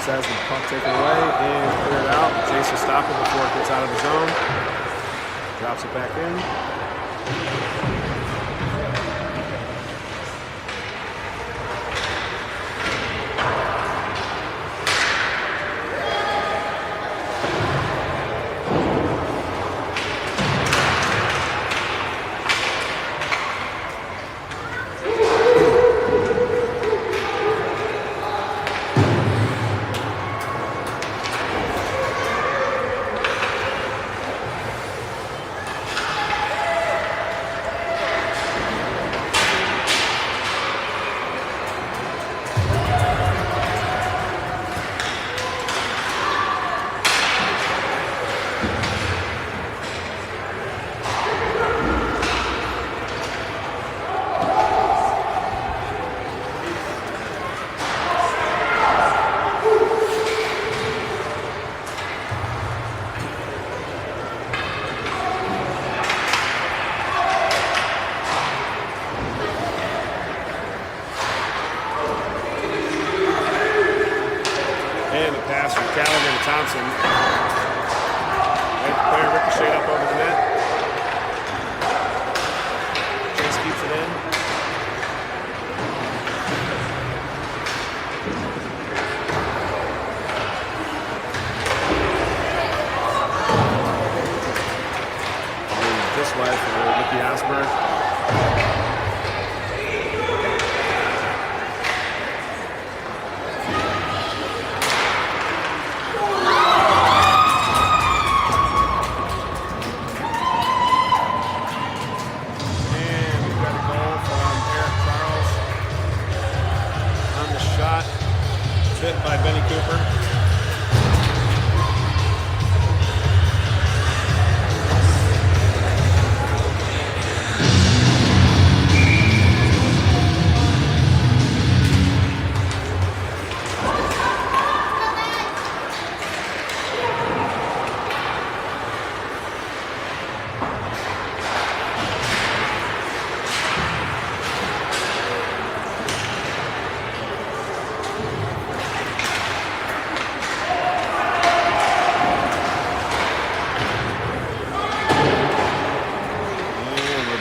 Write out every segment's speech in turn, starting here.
Has the puck taken away and cleared out. Chase will stop it before it gets out of the zone. Drops it back in. Johnson. Right player ricocheted up over the net. Chase keeps it in. This way for Ricky Asberg. By Benny Cooper.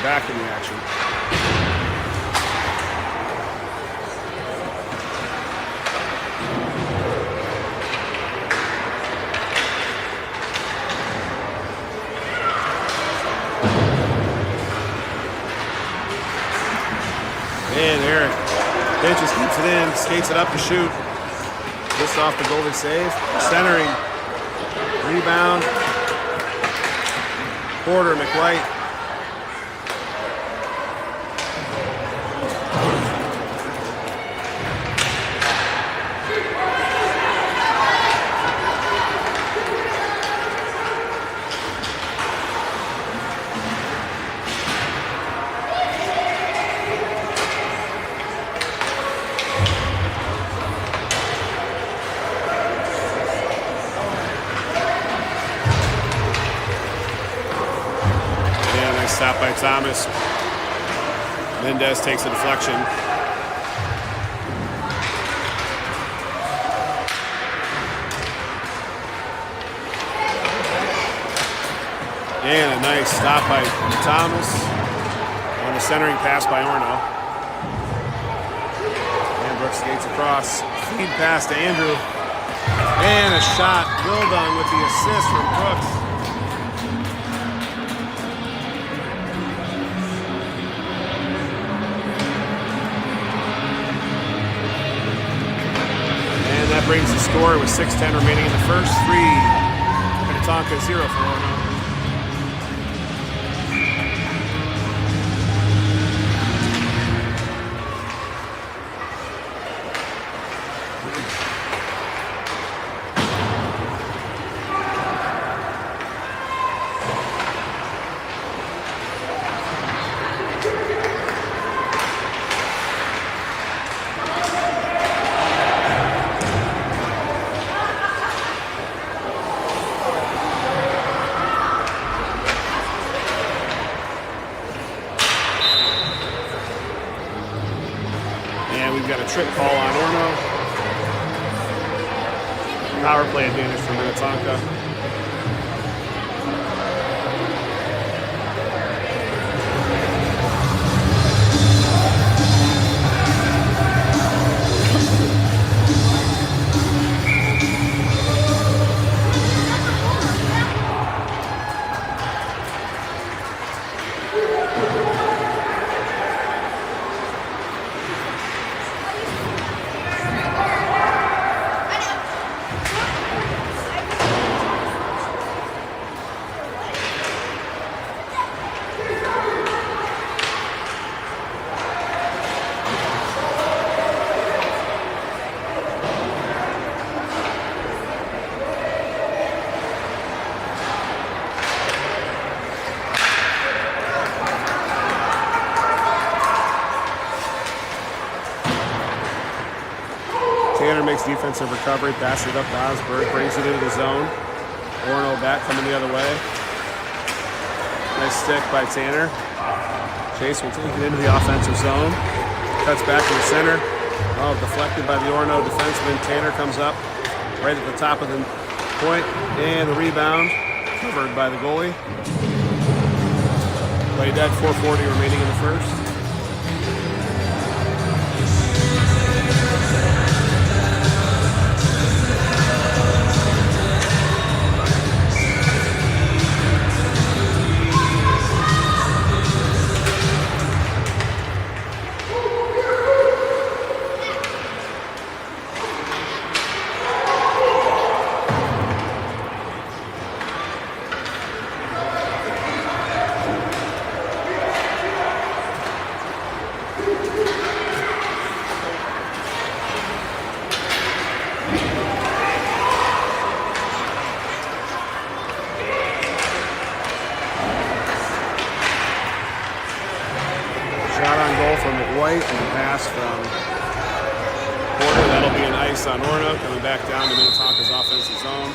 Back in the action. And Eric Pinches keeps it in, skates it up to shoot. Just off the goalie save. Centering. Rebound. Porter, McWhite. Stop by Thomas. Mendez takes a deflection. And a nice stop by Thomas on the centering pass by Orono. And Brooks skates across. Feed pass to Andrew. And a shot. Wildon with the assist from Brooks. That brings the score with 6:10 remaining in the first. 3 for Tonka, 0 for Orono. We've got a trick call on Orono. Power play advantage for Minnetonka. Tanner makes defensive recovery, passes it up to Osberg, brings it into the zone. Orono back coming the other way. Nice stick by Tanner. Chase will take it into the offensive zone. Cuts back to the center. Oh, deflected by the Orono defenseman. Tanner comes up right at the top of the Point and the rebound covered by the goalie. Play dead, 4:40 remaining in the first. White and a pass from Porter. That'll be an ice on Orono, coming back down to Minnetonka's offensive zone.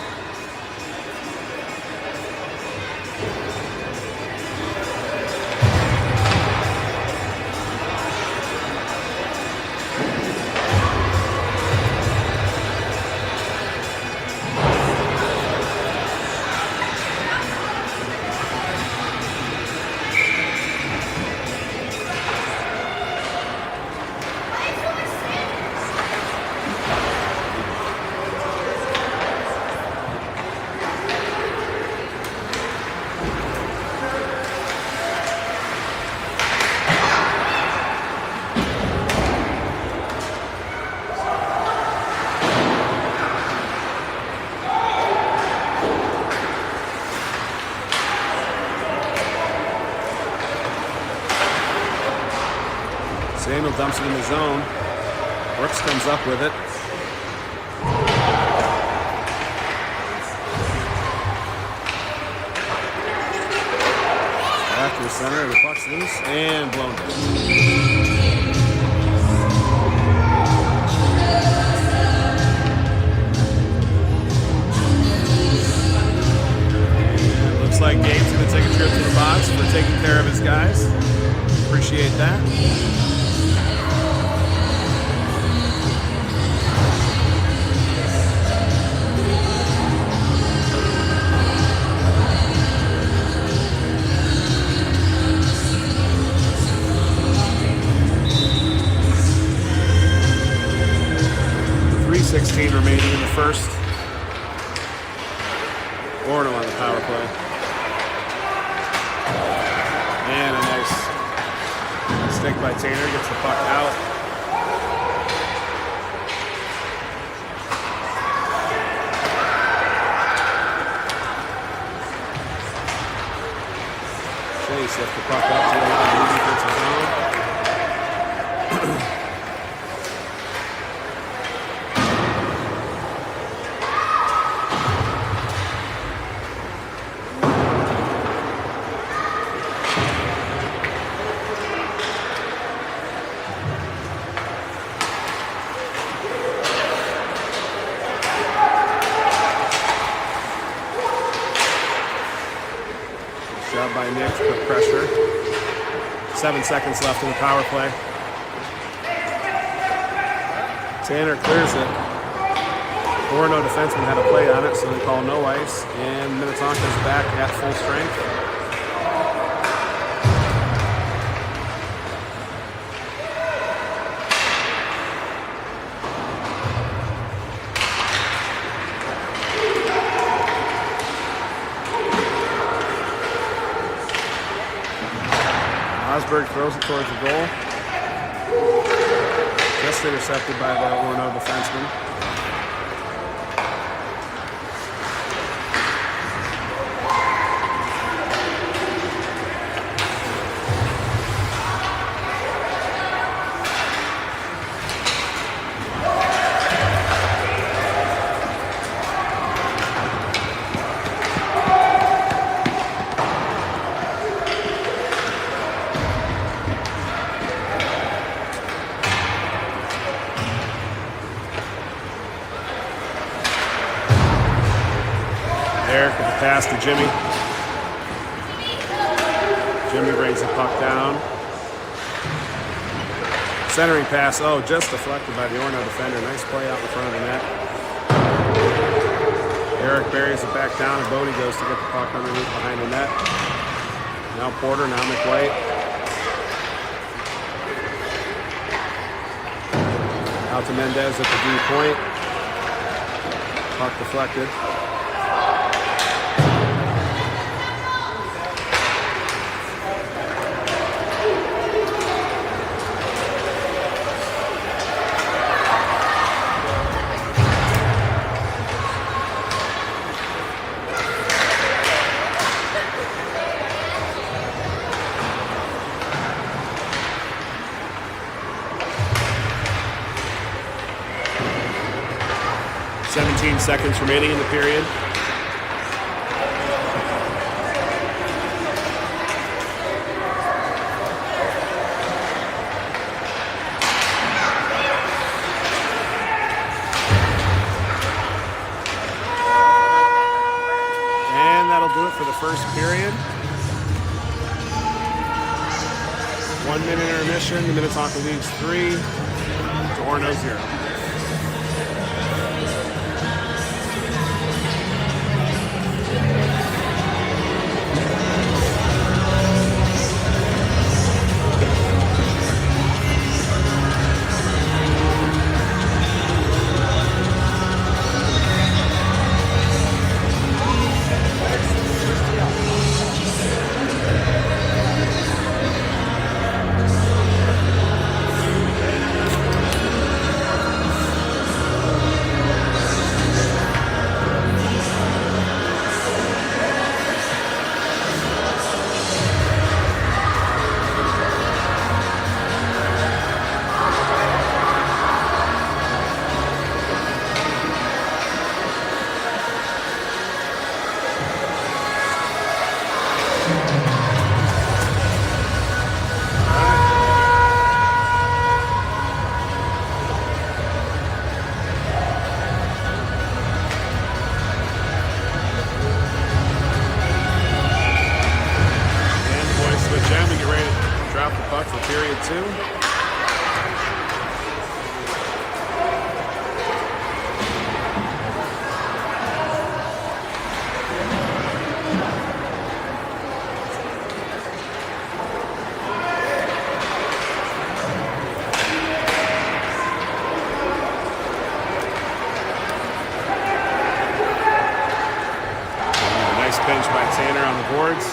Samuel dumps it in the zone. Brooks comes up with it. Back to the center, the puck's loose and blown down. Looks like Gabe's going to take a trip to the box for taking care of his guys. Appreciate that. .16 remaining in the first. Orono on the power play. And a nice stick by Tanner, gets the puck out. Chase left the puck up to the defensive zone. Job by Nick to put pressure. 7 seconds left in the power play. Tanner clears it. Orono defenseman had a play on it, so they call no ice. And Minnetonka's back at full strength. Osberg throws it towards the goal. Just intercepted by the Orono defenseman. Eric with the pass to Jimmy. Jimmy brings the puck down. Centering pass, just deflected by the Orono defender. Nice play out in front of the net. Eric buries it back down, and Bodie goes to get the puck underneath behind the net. Now Porter, now McWhite. Out to Mendez at the D point. Puck deflected. Seconds remaining in the period. And that'll do it for the first period. 1 minute intermission. The Minnetonka leads 3 to Orono 0. Bench by Tanner on the boards.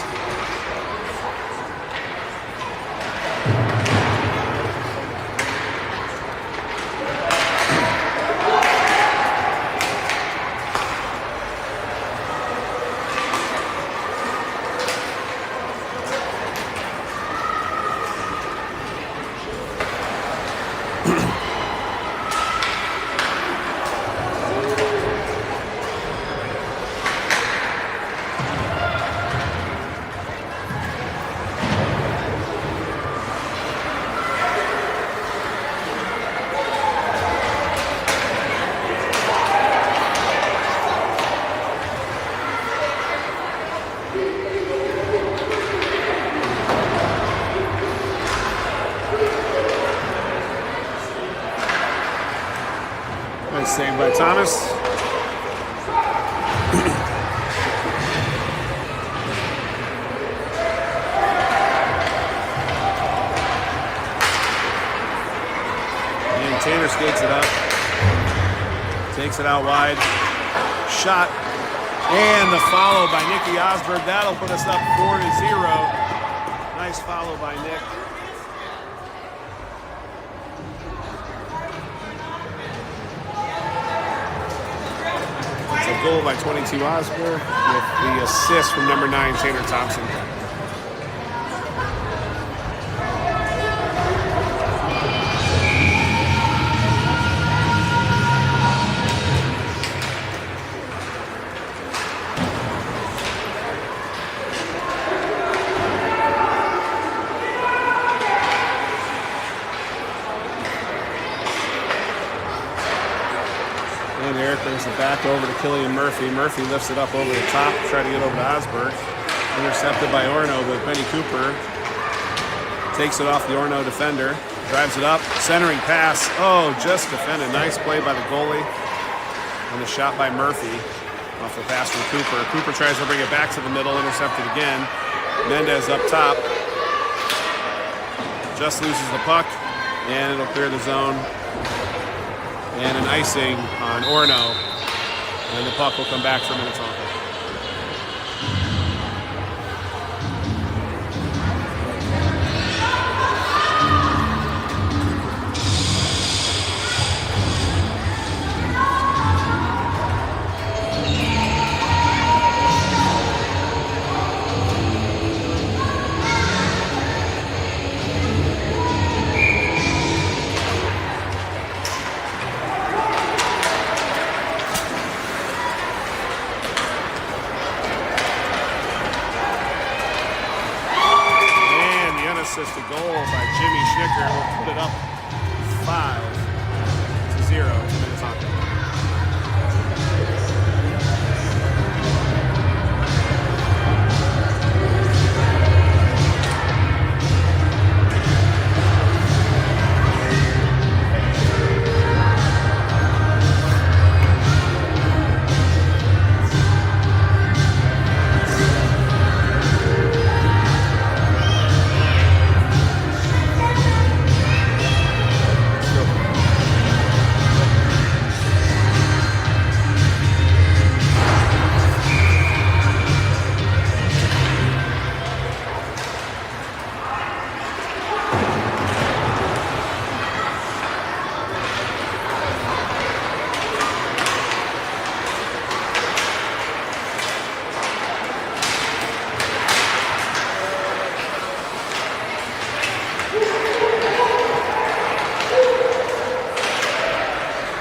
Nice save by Thomas. And Tanner skates it up. Takes it out wide. Shot. And the follow by Nicky Osberg. That'll put us up 4-0. Nice follow by Nick. Goal by 22 Osberg with the assist from number 9 Tanner Thompson. And Eric brings it back over to Killian Murphy. Murphy lifts it up over the top, try to get over to Osberg. Intercepted by Orono, but Benny Cooper takes it off the Orono defender, drives it up, centering pass. Oh, just defended. Nice play by the goalie. And the shot by Murphy. Off the pass from Cooper. Cooper tries to bring it back to the middle, intercepted again. Mendez up top. Just loses the puck, and it'll clear the zone. And an icing on Orono, and the puck will come back for Minnetonka. Assisted goal by Jimmy Schnicker will put it up 5-0 to Minnetonka.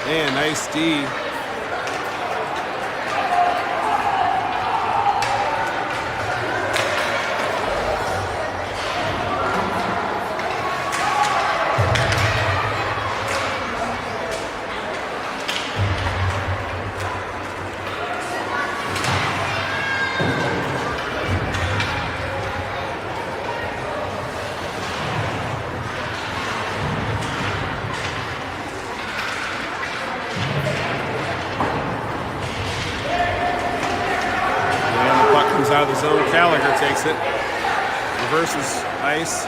Man, nice D. Out of the zone, Gallagher takes it, reverses ice,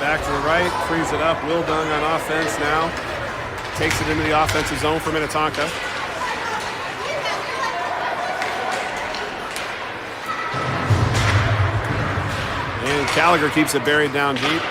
back to the right, frees it up. Will Dung on offense now, takes it into the offensive zone for Minnetonka. And Gallagher keeps it buried down deep.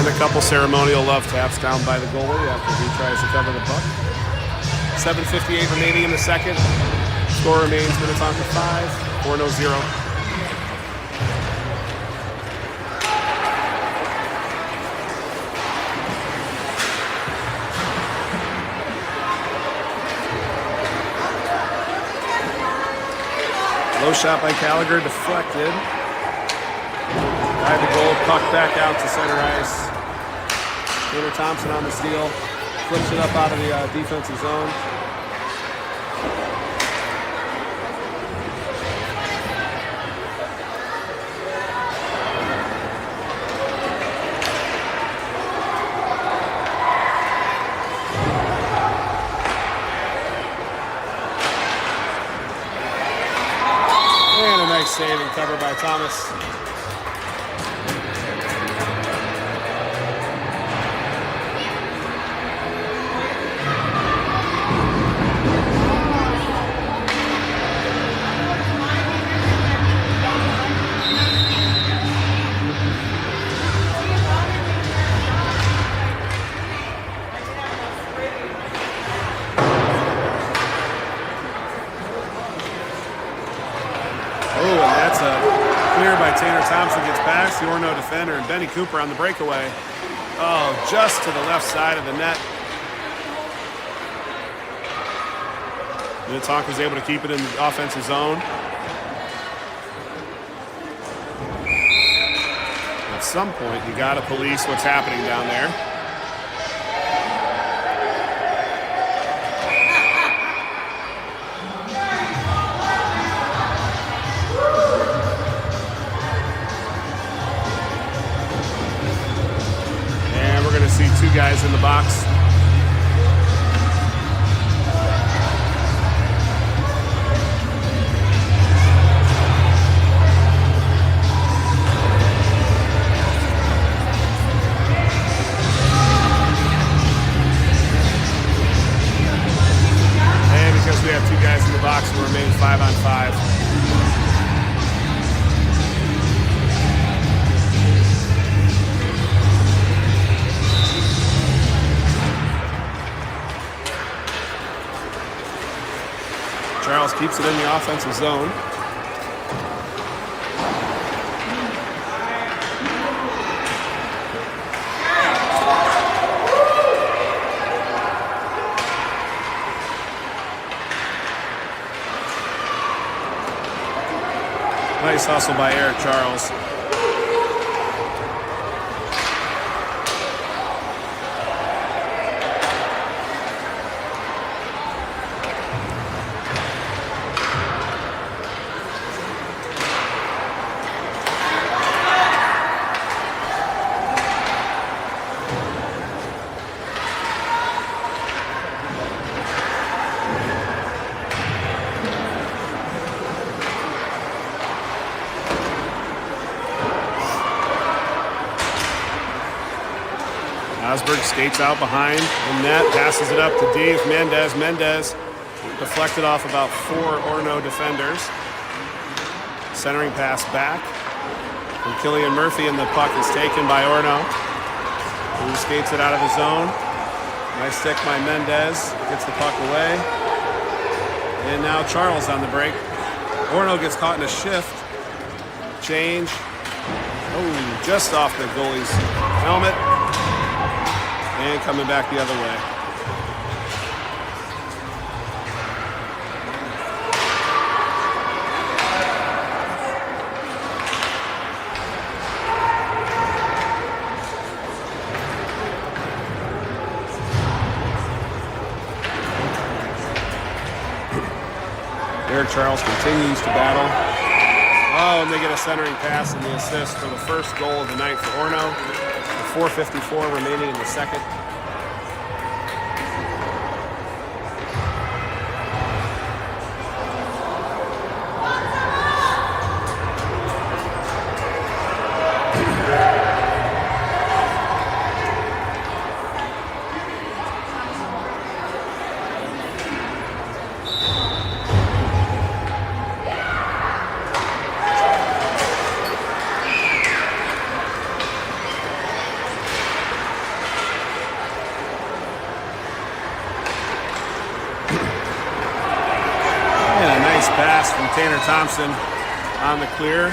A couple ceremonial love taps down by the goalie after he tries to cover the puck. 7:58 remaining in the second. Score remains Minnetonka 5, Orono 0. Low shot by Gallagher, deflected. By the goal, puck back out to center ice. Taylor Thompson on the steal, flips it up out of the defensive zone. And a nice save and cover by Thomas. Taylor Thompson gets past the Orono defender, and Benny Cooper on the breakaway. Oh, just to the left side of the net. Minnetonka's able to keep it in the offensive zone. At some point, you got to police what's happening down there. in the box. And because we have 2 guys in the box, it remains 5-on-5. Charles keeps it in the offensive zone. Nice hustle by Eric Charles. Osberg skates out behind the net, passes it up to Dave Mendez. Mendez deflected off about 4 Orono defenders. Centering pass back from Killian Murphy, and the puck is taken by Orono, who skates it out of the zone. Nice stick by Mendez, gets the puck away. And now Charles on the break. Orono gets caught in a shift. Change. Oh, just off the goalie's helmet. And coming back the other way. Eric Charles continues to battle. Oh, and they get a centering pass and the assist for the first goal of the night for Orono. 4:54 remaining in the second. Pass from Tanner Thompson on the clear.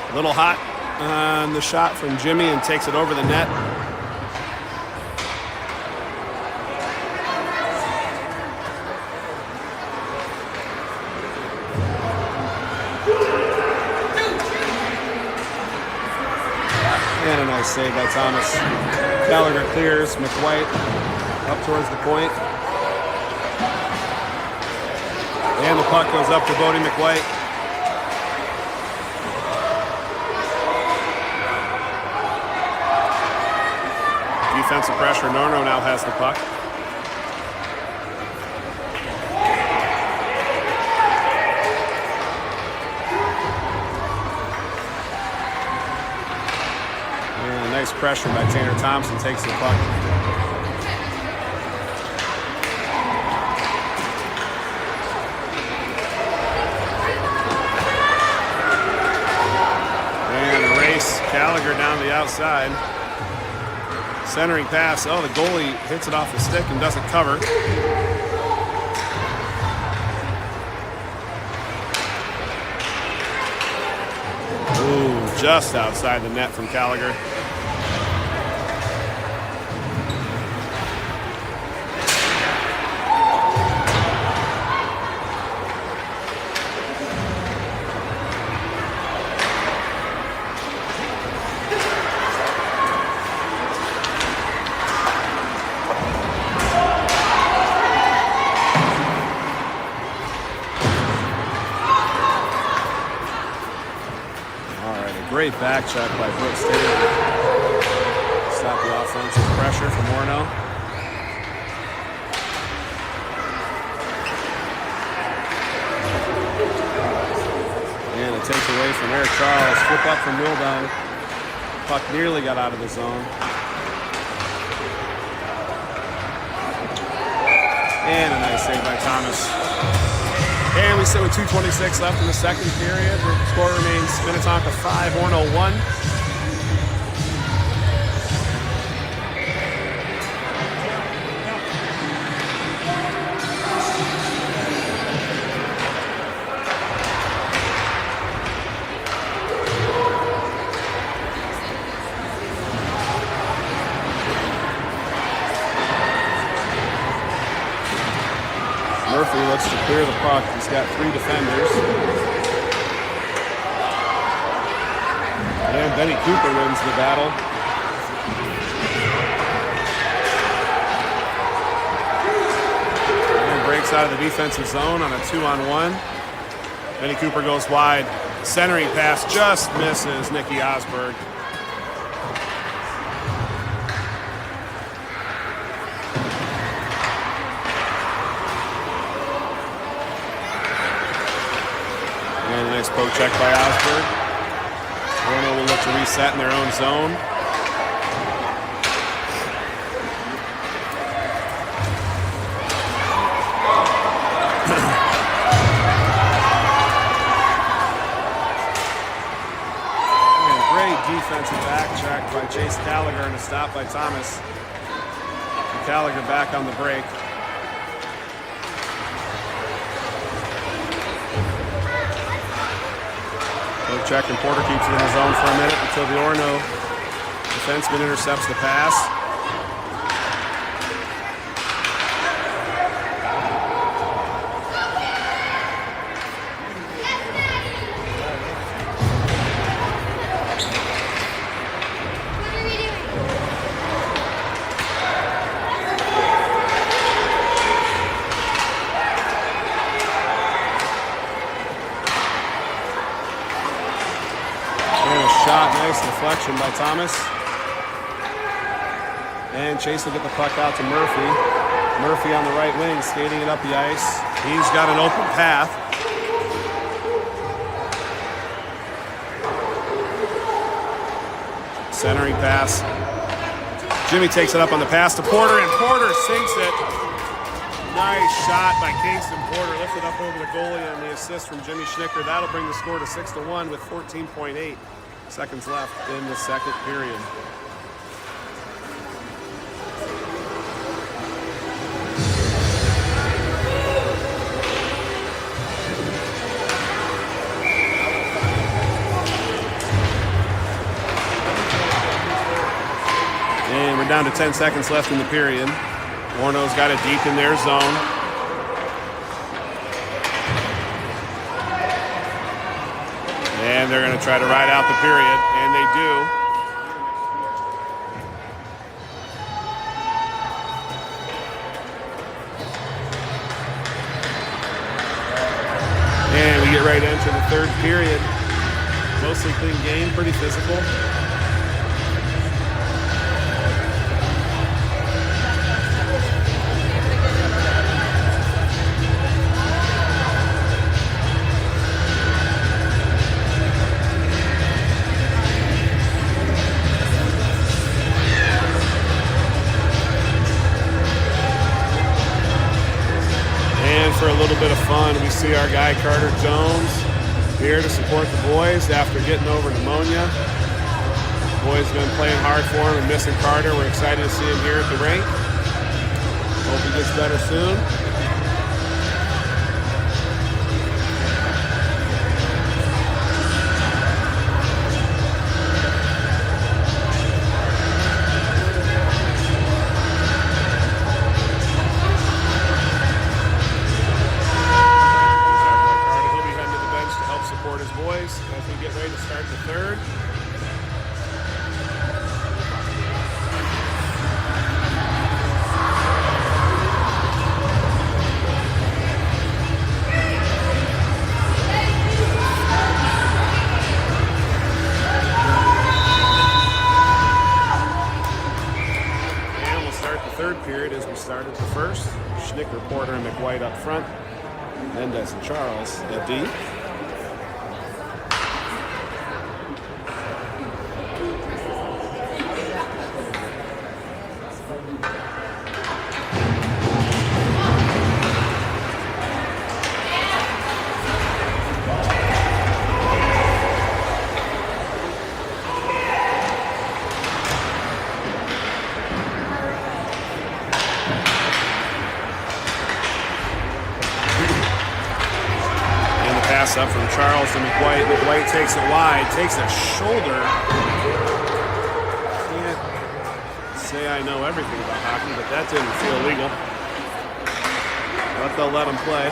A little hot on the shot from Jimmy and takes it over the net. And a nice save by Thomas. Gallagher clears, McWhite up towards the point. And the puck goes up to Bodie McWhite. Defensive pressure. Orono now has the puck. And nice pressure by Tanner Thompson, takes the puck. Gallagher down the outside. Centering pass. Oh, the goalie hits it off the stick and doesn't cover. Ooh, just outside the net from Gallagher. Great back check by Brooks Taylor. stop the offensive pressure from Orono. And a takeaway from Eric Charles. Flip up from Wildown. Puck nearly got out of the zone. And a nice save by Thomas. And we sit with 2:26 left in the second period. The score remains Minnetonka 5, Orono 1. Murphy looks to clear the puck. He's got 3 defenders. And Benny Cooper wins the battle. And breaks out of the defensive zone on a 2-on-1. Benny Cooper goes wide. Centering pass just misses Nicky Osberg. And a nice poke check by Osberg. Orono will look to reset in their own zone. And a great defensive back check by Chase Gallagher and a stop by Thomas. And Gallagher back on the break. Check and Porter keeps it in the zone for a minute until the Orono defenseman intercepts the pass. Nice deflection by Thomas. And Chase will get the puck out to Murphy. Murphy on the right wing, skating it up the ice. He's got an open path. Centering pass. Jimmy takes it up on the pass to Porter, and Porter sinks it. Nice shot by Kingston Porter. Lifted up over the goalie on the assist from Jimmy Schnicker. That'll bring the score to 6-1 with 14.8 seconds left in the second period. And we're down to 10 seconds left in the period. Orono's got it deep in their zone. And they're going to try to ride out the period, and they do. And we get right into the third period. Mostly clean game, pretty physical. For a little bit of fun, we see our guy Carter Jones here to support the boys after getting over pneumonia. The boys have been playing hard for him and missing Carter. We're excited to see him here at the rink. Hope he gets better soon. As we get ready to start the third. Porter and McWhite up front. Mendez and Charles at D. Pass up from Charles to McWhite. McWhite takes it wide, takes a shoulder. Can't say I know everything about hockey, but that didn't feel legal. But they'll let him play.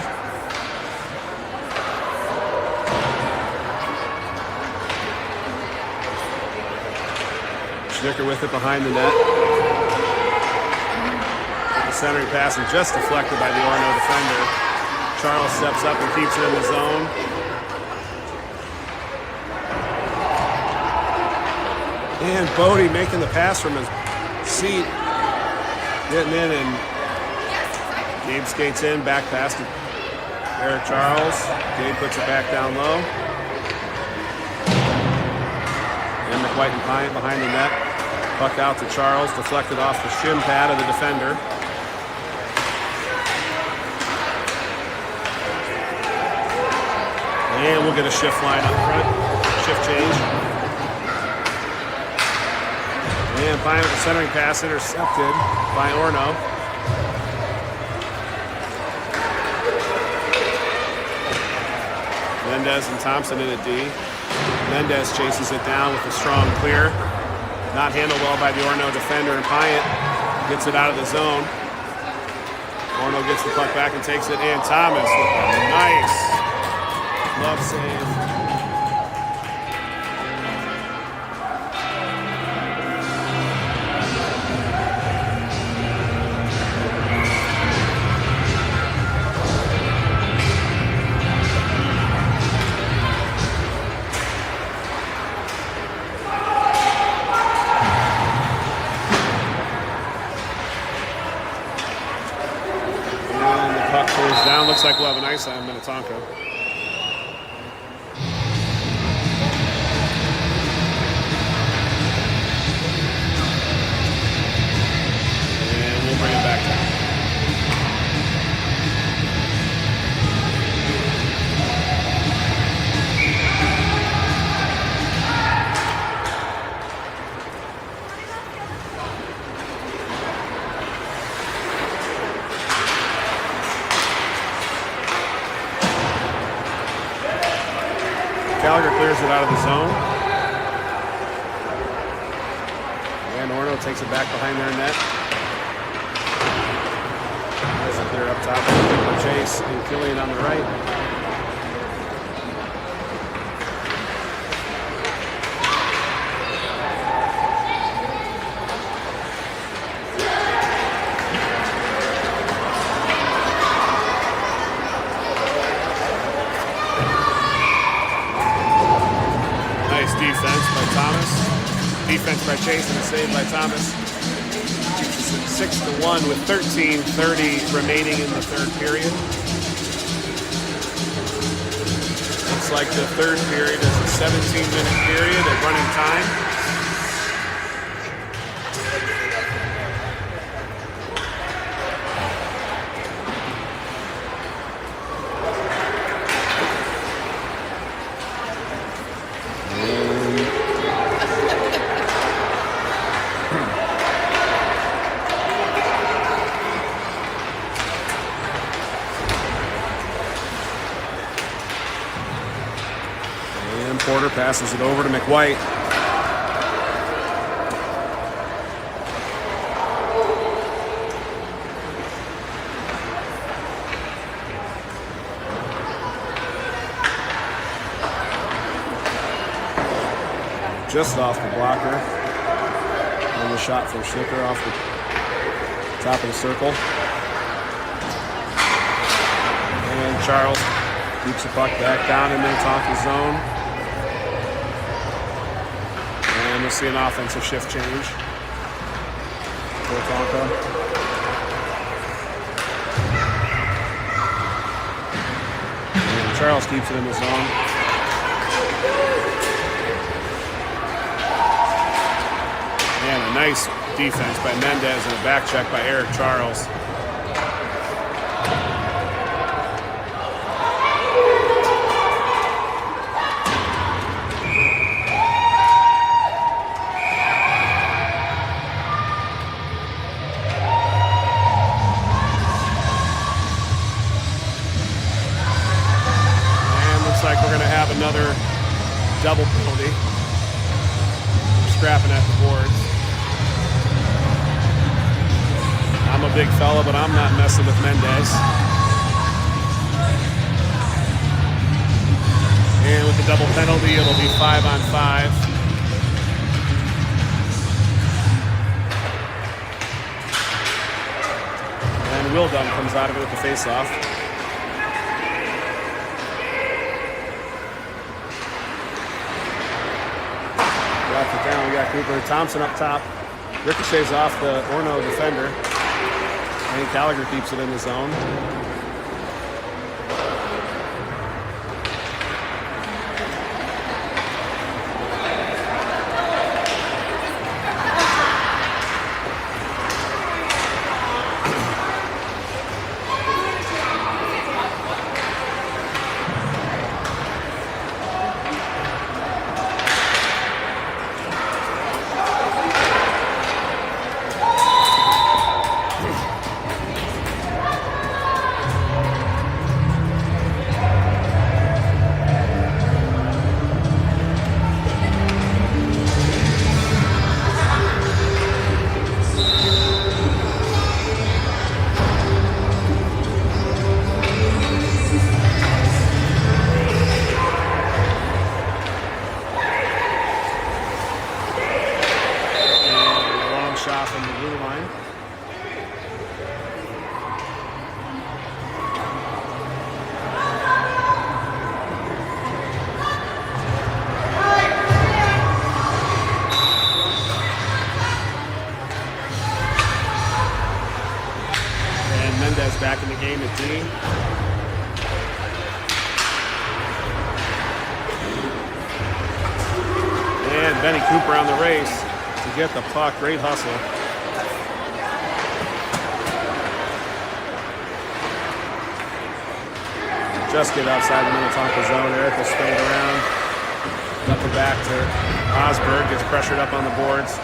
Schnicker with it behind the net. The centering pass and just deflected by the Orono defender. Charles steps up and keeps it in the zone. And Bodie making the pass from his seat. Getting in, and Gabe skates in, back pass to Eric Charles. Gabe puts it back down low. And McWhite and Pyatt behind the net. Puck out to Charles, deflected off the shin pad of the defender. And we'll get a shift line up front. Shift change. And Pyatt with the centering pass intercepted by Orono. Mendez and Thompson in a D. Mendez chases it down with a strong clear. Not handled well by the Orono defender, and Pyatt gets it out of the zone. Orono gets the puck back and takes it, and Thomas with a nice glove save. And the puck goes down. Looks like we'll have an ice on Minnetonka. Bring it back down. Gallagher clears it out of the zone. And Orono takes it back behind their net. They're up top. Chase and Killian on the right. Nice defense by Thomas. Defense by Chase and a save by Thomas. 6-1 with 13:30 remaining in the third period. Looks like the third period is a 17-minute period at running time. Porter passes it over to McWhite. Just off the blocker. And the shot from Schnicker off the top of the circle. And Charles keeps the puck back down in Minnetonka's zone. And we'll see an offensive shift change for Tonka. Charles keeps it in the zone. And a nice defense by Mendez and a back check by Eric Charles. Like we're going to have another double penalty. Scrapping at the boards. I'm a big fella, but I'm not messing with Mendez. And with the double penalty, it'll be 5-on-5. And Will Dunn comes out of it with the face-off. Down, we got Cooper Thompson up top. Ricochets off the Orono defender. And Gallagher keeps it in the zone. From the blue line. And Mendez back in the game at D. And Benny Cooper on the race to get the puck. Great hustle. Just get outside the Minnetonka zone. Eric will spin it around. Up the back to Osberg. Gets pressured up on the boards.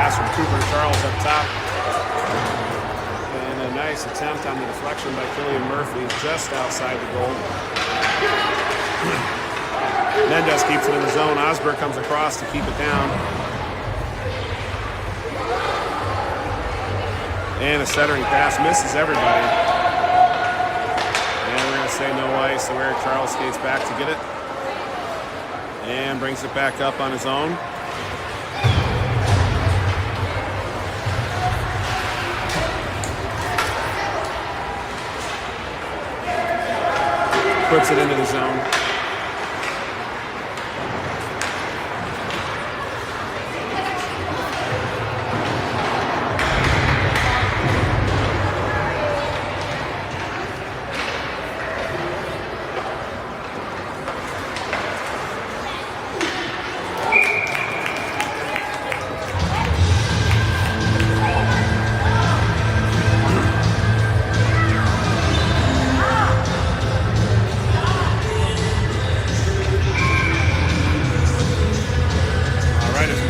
From Cooper Charles up top. And a nice attempt on the deflection by Killian Murphy just outside the goal. Mendez keeps it in the zone. Osberg comes across to keep it down. And a centering pass misses everybody. And we're going to say no ice, so Eric Charles skates back to get it. And brings it back up on his own. Puts it into the zone.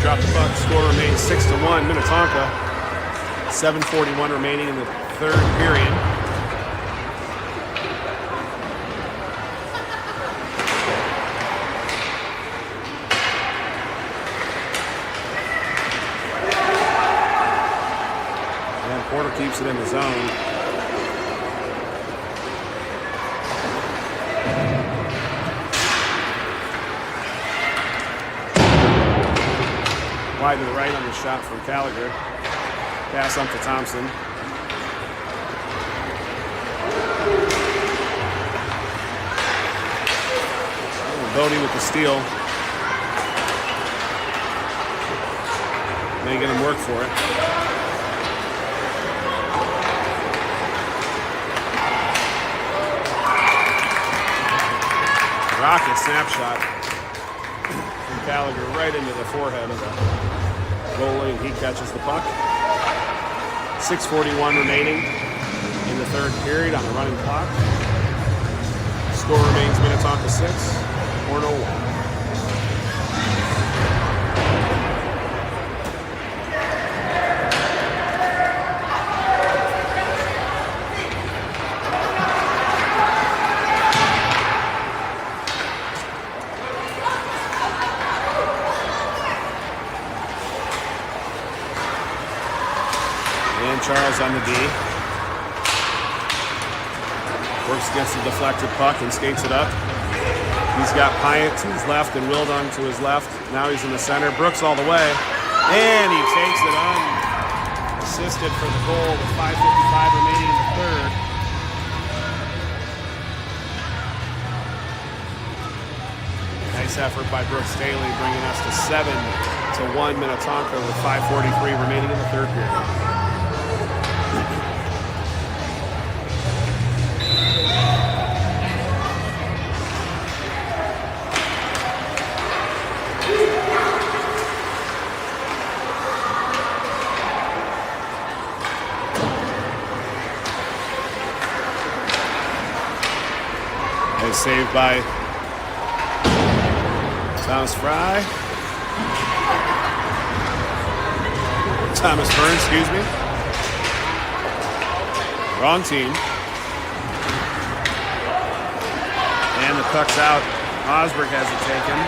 Drop the puck. Score remains 6-1. Minnetonka. 7:41 remaining in the third period. And Porter keeps it in the zone. Wide to the right on the shot from Gallagher. Pass up to Thompson. Bodie with the steal. Making him work for it. Rocket snapshot from Gallagher right into the forehead of the goalie, and he catches the puck. 6:41 remaining in the third period on the running clock. Score remains Minnetonka 6, Orono 1. Charles on the D. Works against the deflected puck and skates it up. He's got Pyatt to his left and Wildung to his left. Now he's in the center. Brooks all the way. And he takes it on. Assisted for the goal with 5:55 remaining in the third. Nice effort by Brooks Staley, bringing us to 7-1 Minnetonka with 5:43 remaining in the third period. Saved by Thomas Fry. Thomas Byrne, excuse me. Wrong team. And the puck's out. Osberg has it taken.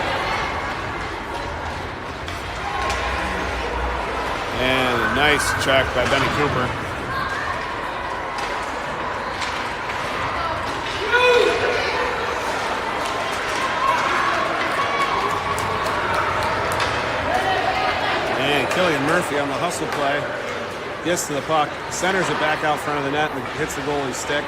And a nice check by Benny Cooper. Killian Murphy on the hustle play gets to the puck, centers it back out front of the net, and hits the goalie's stick.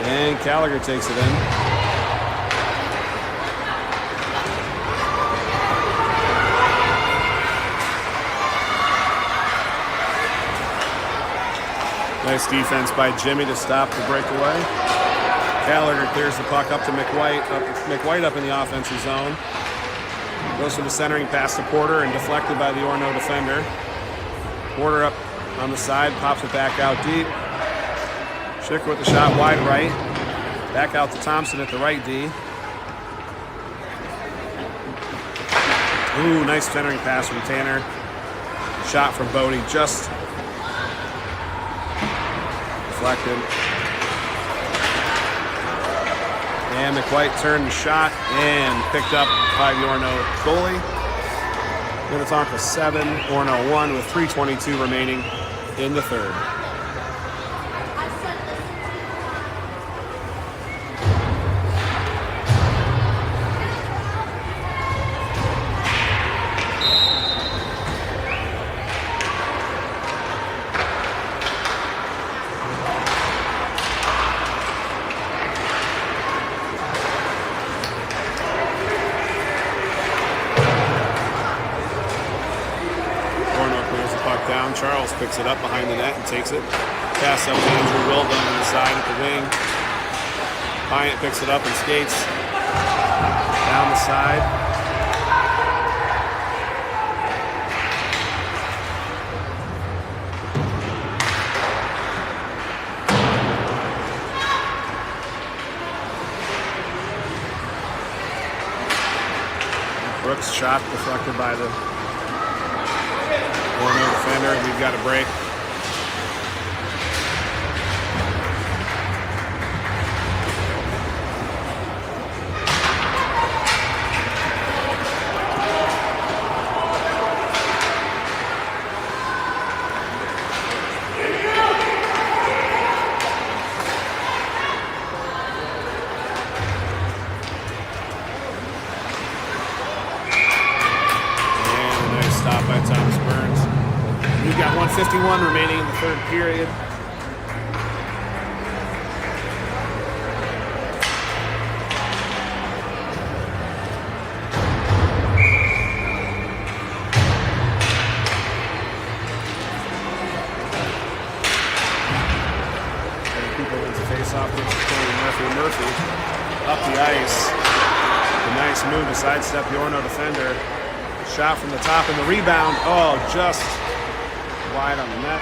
And Gallagher takes it in. Nice defense by Jimmy to stop the breakaway. Gallagher clears the puck up to McWhite. McWhite up in the offensive zone. Goes for the centering pass to Porter and deflected by the Orono defender. Porter up on the side, pops it back out deep. Schicker with the shot wide right. Back out to Thompson at the right D. Ooh, nice centering pass from Tanner. Shot from Bodie, just deflected. And McWhite turned the shot and picked up by the Orono goalie. Minnetonka 7, Orono 1 with 3:22 remaining in the third. Charles picks it up behind the net and takes it. Pass up to Andrew Wildung on the side at the wing. Pyatt picks it up and skates down the side. Brooks shot deflected by the Orono defender. We've got a break. by Thomas Burns. We've got 1:51 remaining in the third period. Face-off gets Murphy up the ice. A nice move to sidestep the Orono defender. Shot from the top and the rebound. Oh, just wide on the net.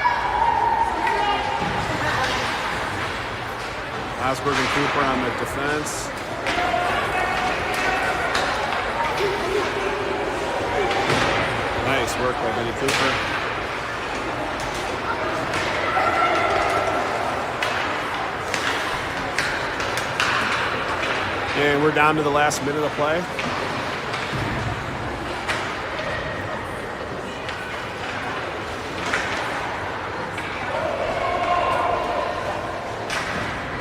Osberg and Cooper on the defense. Nice work by Benny Cooper. And we're down to the last minute of play.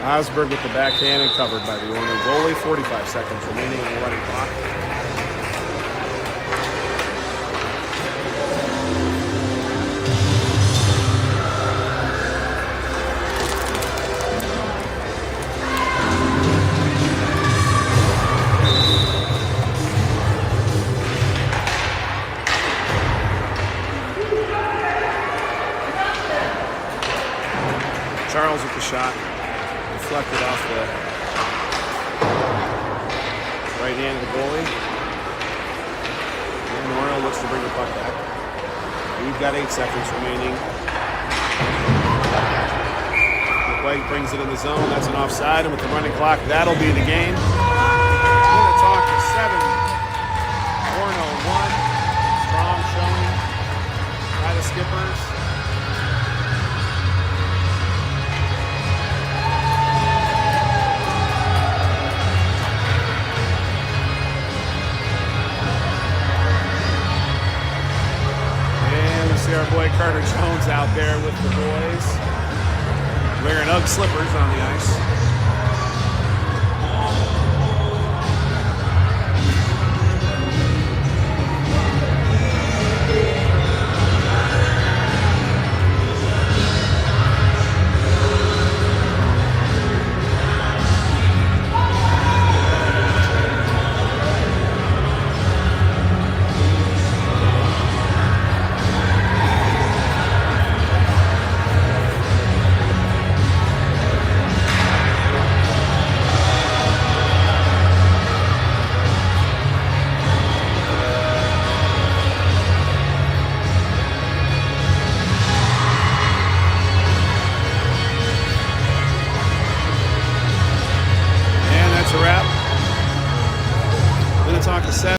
Osberg with the backhand and covered by the Orono goalie. 45 seconds remaining on the running clock. Charles with the shot, deflected off the right hand of the goalie. And Orono looks to bring the puck back. We've got 8 seconds remaining. White brings it in the zone. That's an offside, and with the running clock, that'll be the game. Tonka 7, Orono 1. Strong showing by the Skippers. See our boy Carter Jones out there with the boys, wearing Ugg slippers on the ice. Tonka 7.